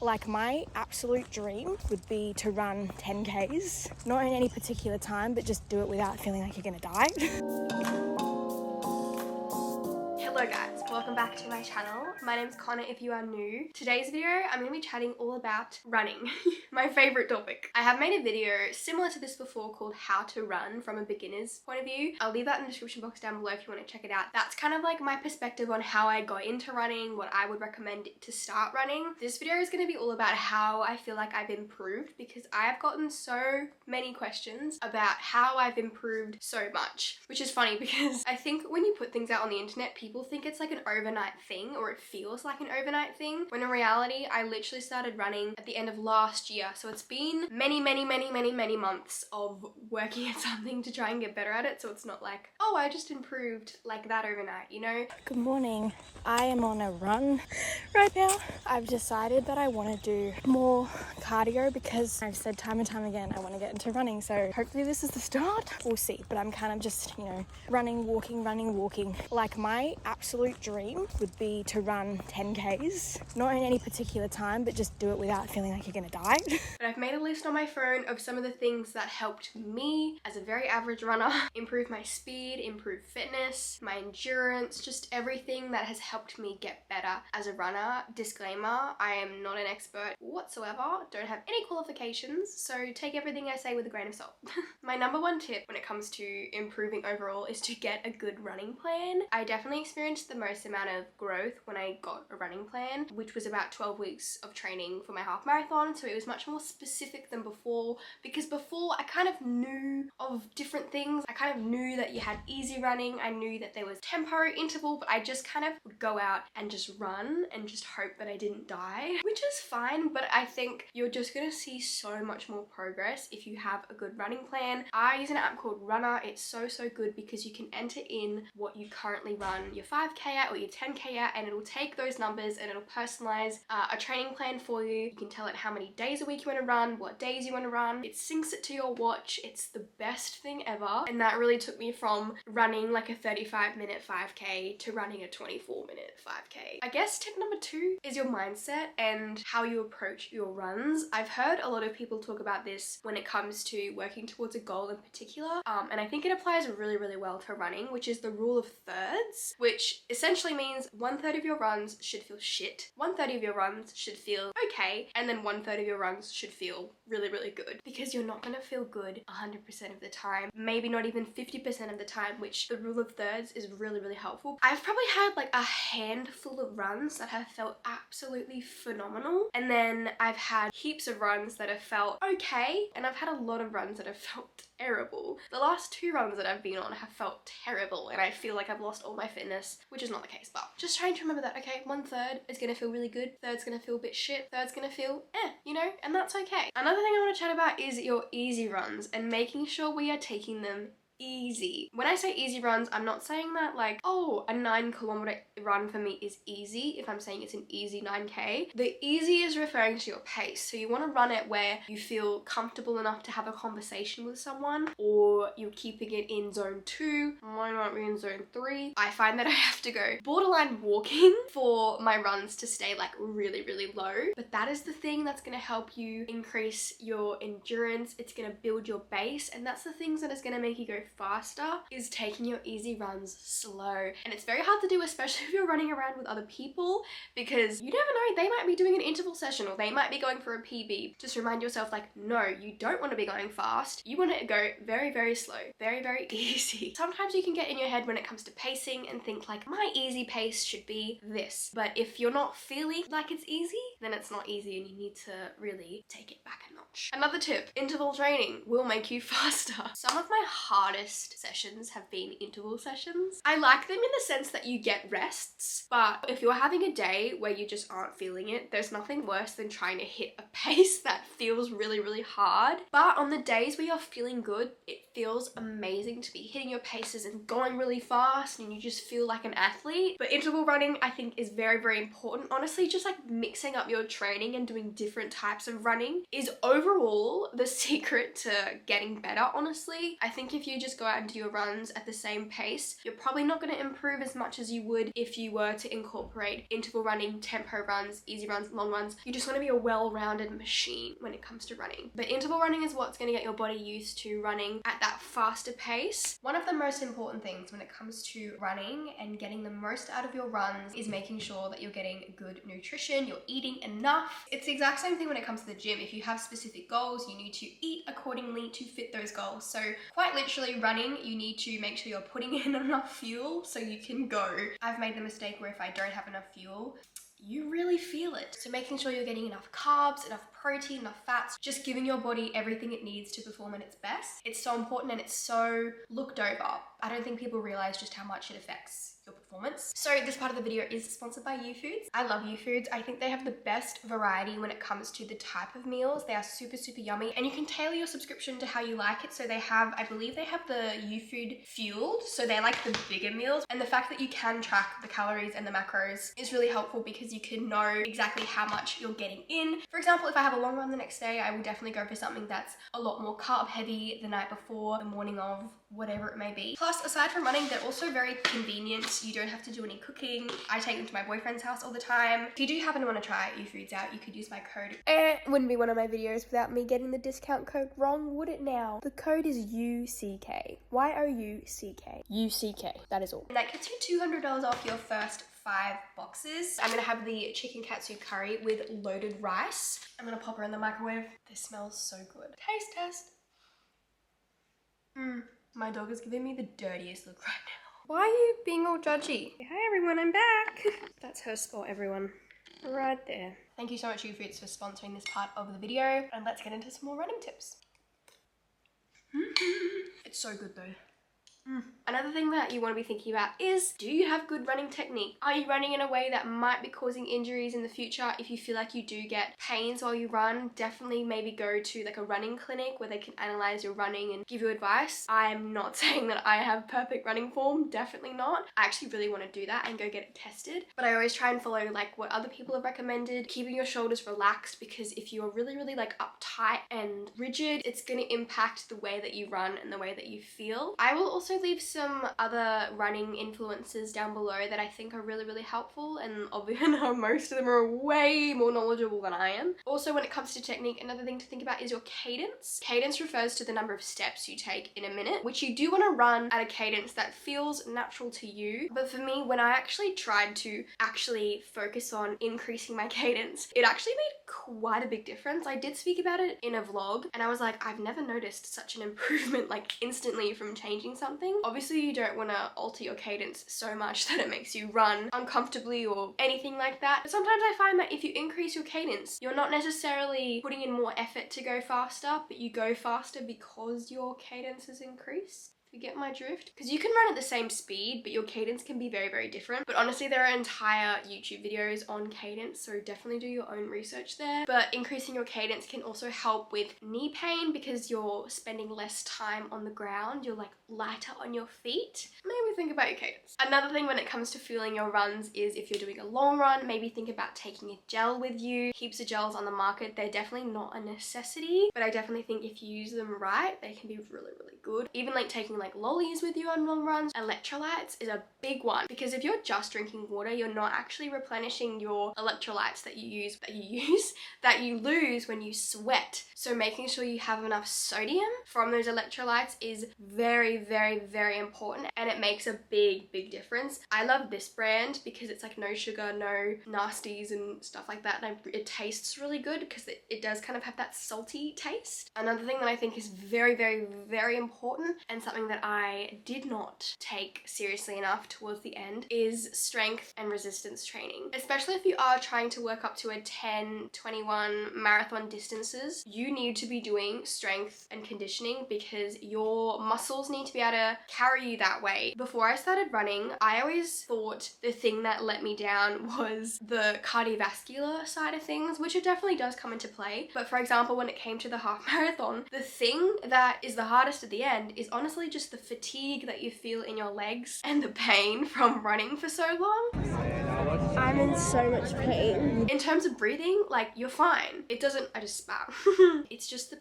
Like, my absolute dream would be to run 10Ks, not in any particular time, but just do it without feeling like you're gonna die. Hello guys, welcome back to my channel. My name's Conagh if you are new. Today's video, I'm going to be chatting all about running, my favourite topic. I have made a video similar to this before called How to Run from a Beginner's Point of View. I'll leave that in the description box down below if you want to check it out. That's kind of like my perspective on how I got into running, what I would recommend to start running. This video is going to be all about how I feel like I've improved, because I have gotten so many questions about how I've improved so much, which is funny because I think when you put things out on the internet, people think it's like an overnight thing, or it feels like an overnight thing, when in reality I literally started running at the end of last year. So it's been many months of working at something to try and get better at it, so it's not like, oh, I just improved like that overnight, you know? Good morning. I am on a run right now. I've decided that I want to do more cardio because I've said time and time again I want to get into running, so hopefully this is the start. We'll see, but I'm kind of just, you know, running, walking. Like, my absolute dream would be to run 10Ks, not in any particular time, but just do it without feeling like you're gonna die. But I've made a list on my phone of some of the things that helped me as a very average runner improve my speed, improve fitness, my endurance, just everything that has helped me get better as a runner. Disclaimer, I am not an expert whatsoever, don't have any qualifications, so take everything I say with a grain of salt. My number one tip when it comes to improving overall is to get a good running plan. I definitely experienced the most amount of growth when I got a running plan, which was about 12 weeks of training for my half marathon, so it was much more specific than before, because before I kind of knew of different things. I kind of knew that you had easy running, I knew that there was tempo, interval, but I just kind of would go out and just run and just hope that I didn't die, which is fine, but I think you're just gonna see so much more progress if you have a good running plan. I use an app called RUNNA. It's so good because you can enter in what you currently run your 5K at or your 10K at, and it'll take those numbers and it'll personalize a training plan for you. You can tell it how many days a week you want to run, what days you want to run. It syncs it to your watch. It's the best thing ever, and that really took me from running like a 35-minute 5K to running a 24-minute 5K. I guess tip number 2 is your mindset and how you approach your runs. I've heard a lot of people talk about this when it comes to working towards a goal in particular, and I think it applies really well to running, which is the rule of thirds, which essentially means 1/3 of your runs should feel shit, 1/3 of your runs should feel okay, and then 1/3 of your runs should feel really good, because you're not gonna feel good 100% of the time, maybe not even 50% of the time, which the rule of thirds is really helpful. I've probably had like a handful of runs that have felt absolutely phenomenal, and then I've had heaps of runs that have felt okay, and I've had a lot of runs that have felt terrible. The last 2 runs that I've been on have felt terrible, and I feel like I've lost all my fitness, which is not the case, but just trying to remember that, okay, 1/3 is gonna feel really good, 1/3's gonna feel a bit shit, 1/3's gonna feel you know, and that's okay. Another thing I want to chat about is your easy runs and making sure we are taking them easy. When I say easy runs, I'm not saying that like, oh, a 9-kilometer run for me is easy. If I'm saying it's an easy 9K, the easy is referring to your pace. So you want to run it where you feel comfortable enough to have a conversation with someone, or you're keeping it in zone 2. Why not be in zone 3? I find that I have to go borderline walking for my runs to stay like really low, but that is the thing that's going to help you increase your endurance. It's going to build your base, and that's the things that is going to make you go faster, is taking your easy runs slow. And it's very hard to do, especially if you're running around with other people, because you never know, they might be doing an interval session or they might be going for a PB. Just remind yourself like, no, you don't want to be going fast. You want to go very slow, very easy. Sometimes you can get in your head when it comes to pacing and think like, my easy pace should be this, but if you're not feeling like it's easy, then it's not easy, and you need to really take it back a notch. Another tip, interval training will make you faster. Some of my hardest sessions have been interval sessions. I like them in the sense that you get rests, but if you're having a day where you just aren't feeling it, there's nothing worse than trying to hit a pace that feels really hard. But on the days where you're feeling good, it feels amazing to be hitting your paces and going really fast, and you just feel like an athlete. But interval running, I think, is very important. Honestly, just like mixing up your training and doing different types of running is overall the secret to getting better, honestly. I think if you just go out and do your runs at the same pace, you're probably not going to improve as much as you would if you were to incorporate interval running, tempo runs, easy runs, long runs. You just want to be a well-rounded machine when it comes to running. But interval running is what's going to get your body used to running at that faster pace. One of the most important things when it comes to running and getting the most out of your runs is making sure that you're getting good nutrition, you're eating enough. It's the exact same thing when it comes to the gym. If you have specific goals, you need to eat accordingly to fit those goals. So quite literally running, you need to make sure you're putting in enough fuel so you can go. I've made the mistake where if I don't have enough fuel, you really feel it. So making sure you're getting enough carbs, enough protein, enough fats, just giving your body everything it needs to perform at its best. It's so important and it's so looked over. I don't think people realize just how much it affects your performance. So this part of the video is sponsored by U-Foods. I love U-Foods. I think they have the best variety when it comes to the type of meals. They are super, super yummy, and you can tailor your subscription to how you like it. So they have, I believe they have the U-Food Fueled, so they're like the bigger meals, and the fact that you can track the calories and the macros is really helpful because you can know exactly how much you're getting in. For example, if I have a long run the next day, I will definitely go for something that's a lot more carb heavy the night before, the morning of, whatever it may be. Plus, aside from running, they're also very convenient. You don't have to do any cooking. I take them to my boyfriend's house all the time. If you do happen to want to try U-Foods out, you could use my code. It wouldn't be one of my videos without me getting the discount code wrong, would it now? The code is UCK. Y-O-U-C-K. UCK. That is all. And that gets you $200 off your first 5 boxes. I'm gonna have the chicken katsu curry with loaded rice. I'm gonna pop her in the microwave. This smells so good. Taste test. My dog is giving me the dirtiest look right now. Why are you being all judgy? Hi everyone, I'm back. That's her spot, everyone. Right there. Thank you so much, U-Foods, for sponsoring this part of the video. And let's get into some more running tips. It's so good though. Another thing that you want to be thinking about is, do you have good running technique? Are you running in a way that might be causing injuries in the future? If you feel like you do get pains while you run, definitely maybe go to like a running clinic where they can analyze your running and give you advice. I'm not saying that I have perfect running form, definitely not. I actually really want to do that and go get it tested. But I always try and follow like what other people have recommended, keeping your shoulders relaxed, because if you are really, really like uptight and rigid, it's going to impact the way that you run and the way that you feel. I will also leave some other running influencers down below that I think are really, really helpful, and obviously most of them are way more knowledgeable than I am. Also, when it comes to technique, another thing to think about is your cadence. Cadence refers to the number of steps you take in a minute, which you do want to run at a cadence that feels natural to you. But for me, when I actually tried to focus on increasing my cadence, it actually made quite a big difference. I did speak about it in a vlog, and I was like, I've never noticed such an improvement like instantly from changing something. Obviously, you don't want to alter your cadence so much that it makes you run uncomfortably or anything like that. But sometimes I find that if you increase your cadence, you're not necessarily putting in more effort to go faster, but you go faster because your cadence is increased. You get my drift? Because you can run at the same speed, but your cadence can be very, very different. But honestly, there are entire YouTube videos on cadence, so definitely do your own research there. But increasing your cadence can also help with knee pain because you're spending less time on the ground. You're like lighter on your feet. Maybe think about your cadence. Another thing when it comes to fueling your runs is if you're doing a long run, maybe think about taking a gel with you. Heaps of gels on the market. They're definitely not a necessity, but I definitely think if you use them right, they can be really, really good. Even like taking like lollies with you on long runs. Electrolytes is a big one, because if you're just drinking water, you're not actually replenishing your electrolytes that you lose when you sweat. So making sure you have enough sodium from those electrolytes is very, very, very important, and it makes a big, big difference. I love this brand because it's like no sugar, no nasties and stuff like that, and it tastes really good because it does kind of have that salty taste. Another thing that I think is very, very, very important, and something that I did not take seriously enough towards the end, is strength and resistance training. Especially if you are trying to work up to a 10, 21 marathon distances, you need to be doing strength and conditioning because your muscles need to be able to carry you that way. Before I started running, I always thought the thing that let me down was the cardiovascular side of things, which it definitely does come into play. But for example, when it came to the half marathon, the thing that is the hardest at the end is honestly just the fatigue that you feel in your legs and the pain from running for so long. I'm in so much pain. In terms of breathing, like, you're fine. It doesn't, I just spat. It's just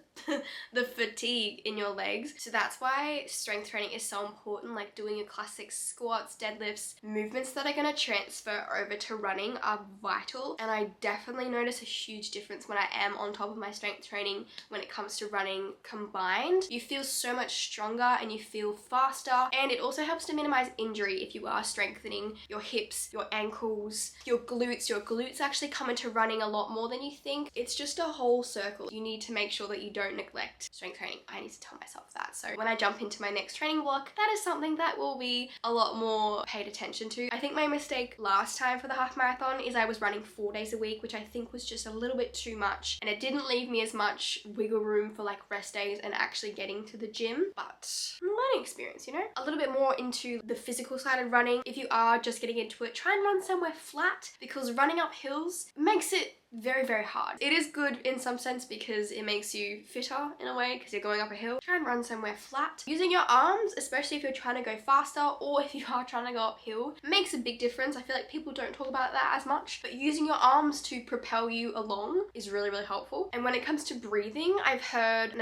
the fatigue in your legs. So that's why strength training is so important. Like doing your classic squats, deadlifts, movements that are going to transfer over to running are vital. And I definitely notice a huge difference when I am on top of my strength training when it comes to running combined. You feel so much stronger and you feel faster. And it also helps to minimize injury if you are strengthening your hips, your ankles, your glutes. Your glutes actually come into running a lot more than you think. It's just a whole circle. You need to make sure that you don't neglect strength training. I need to tell myself that. So when I jump into my next training block, that is something that will be a lot more paid attention to. I think my mistake last time for the half marathon is I was running 4 days a week, which I think was just a little bit too much, and it didn't leave me as much wiggle room for like rest days and actually getting to the gym. But learning experience, you know? A little bit more into the physical side of running. If you are just getting into it, try and run somewhere flat, because running up hills makes it very, very hard. It is good in some sense because it makes you fitter in a way because you're going up a hill. Try and run somewhere flat. Using your arms, especially if you're trying to go faster or if you are trying to go uphill, makes a big difference. I feel like people don't talk about that as much, but using your arms to propel you along is really, really helpful. And when it comes to breathing, I've heard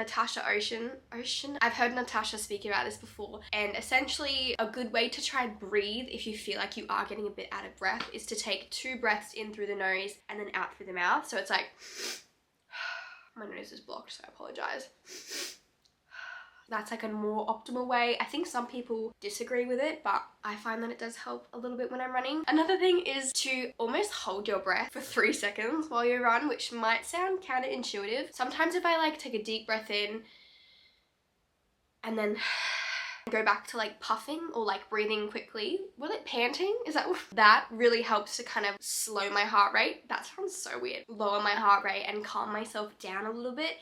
I've heard Natasha speak about this before, and essentially a good way to try and breathe if you feel like you are getting a bit out of breath is to take 2 breaths in through the nose and then out through the mouth. So it's like, my nose is blocked, so I apologize. That's like a more optimal way. I think some people disagree with it, but I find that it does help a little bit when I'm running. Another thing is to almost hold your breath for 3 seconds while you run, which might sound counterintuitive. Sometimes if I like take a deep breath in and then go back to like puffing or like breathing quickly, panting? Is that really helps to kind of slow my heart rate. That sounds so weird. Lower my heart rate and calm myself down a little bit.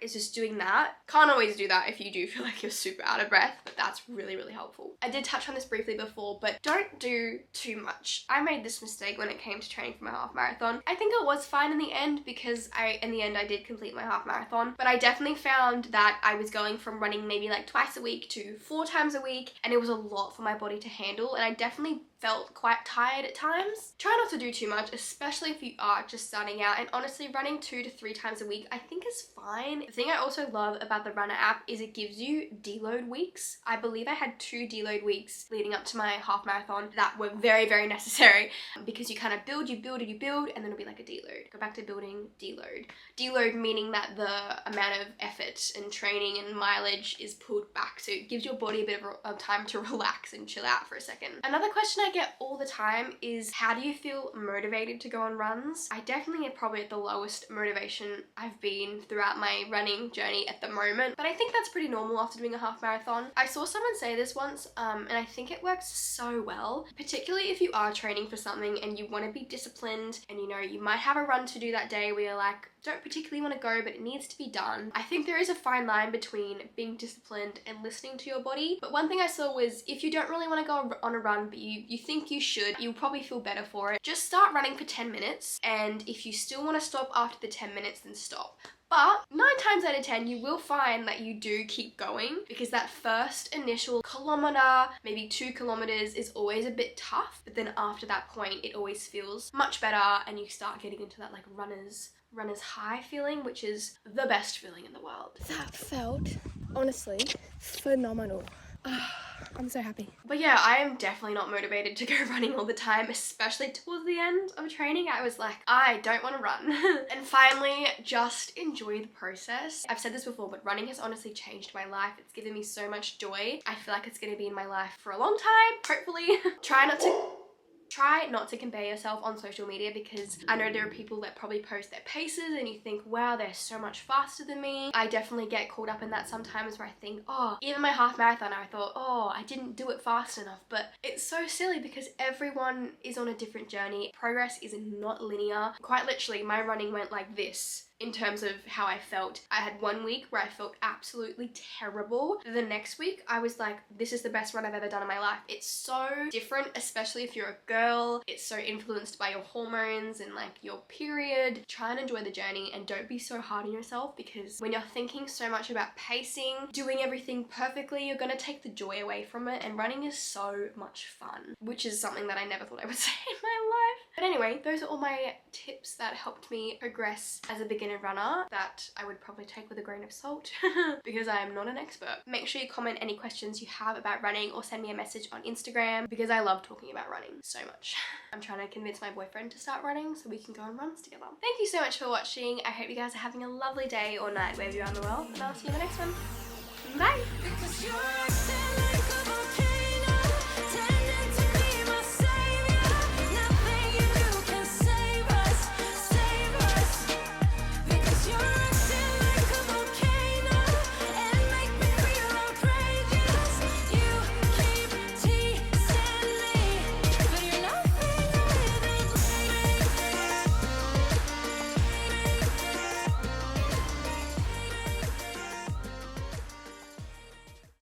It's just doing that. Can't always do that if you do feel like you're super out of breath, but that's really, really helpful. I did touch on this briefly before, but don't do too much. I made this mistake when it came to training for my half marathon. I think it was fine in the end because in the end I did complete my half marathon, but I definitely found that I was going from running maybe like twice a week to 4 times a week, and it was a lot for my body to handle, and I definitely felt quite tired at times. Try not to do too much, especially if you are just starting out, and honestly running 2 to 3 times a week I think is fine. The thing I also love about the RUNNA app is it gives you deload weeks. I believe I had 2 deload weeks leading up to my half marathon that were very, very necessary because you kind of build, and then it'll be like a deload. Go back to building, deload. Deload meaning that the amount of effort and training and mileage is pulled back, so it gives your body a bit of time to relax and chill out for a second. Another question I get all the time is, how do you feel motivated to go on runs? I definitely am probably at the lowest motivation I've been throughout my running journey at the moment, but I think that's pretty normal after doing a half marathon. I saw someone say this once and I think it works so well, particularly if you are training for something and you want to be disciplined, and you know you might have a run to do that day where you're like, don't particularly want to go, but it needs to be done. I think there is a fine line between being disciplined and listening to your body. But one thing I saw was, if you don't really want to go on a run, but you think you should, you'll probably feel better for it. Just start running for 10 minutes. And if you still want to stop after the 10 minutes, then stop. But 9 times out of 10, you will find that you do keep going, because that first initial kilometer, maybe 2 kilometers is always a bit tough. But then after that point, it always feels much better and you start getting into that like runner's high feeling, which is the best feeling in the world. That felt, honestly, phenomenal. I'm so happy. But yeah, I am definitely not motivated to go running all the time, especially towards the end of training. I was like, I don't want to run. And finally, just enjoy the process. I've said this before, but running has honestly changed my life. It's given me so much joy. I feel like it's going to be in my life for a long time, hopefully. Try not to compare yourself on social media, because I know there are people that probably post their paces and you think, wow, they're so much faster than me. I definitely get caught up in that sometimes, where I think, oh, even my half marathon, I thought, oh, I didn't do it fast enough. But it's so silly because everyone is on a different journey. Progress is not linear. Quite literally, my running went like this in terms of how I felt. I had one week where I felt absolutely terrible. The next week I was like, this is the best run I've ever done in my life. It's so different, especially if you're a girl. It's so influenced by your hormones and like your period. Try and enjoy the journey and don't be so hard on yourself, because when you're thinking so much about pacing, doing everything perfectly, you're gonna take the joy away from it, and running is so much fun, which is something that I never thought I would say in my life. But anyway, those are all my tips that helped me progress as a beginner runner that I would probably take with a grain of salt because I am not an expert. Make sure you comment any questions you have about running or send me a message on Instagram, because I love talking about running so much. I'm trying to convince my boyfriend to start running so we can go on runs together. Thank you so much for watching. I hope you guys are having a lovely day or night wherever you are in the world, and I'll see you in the next one. Bye!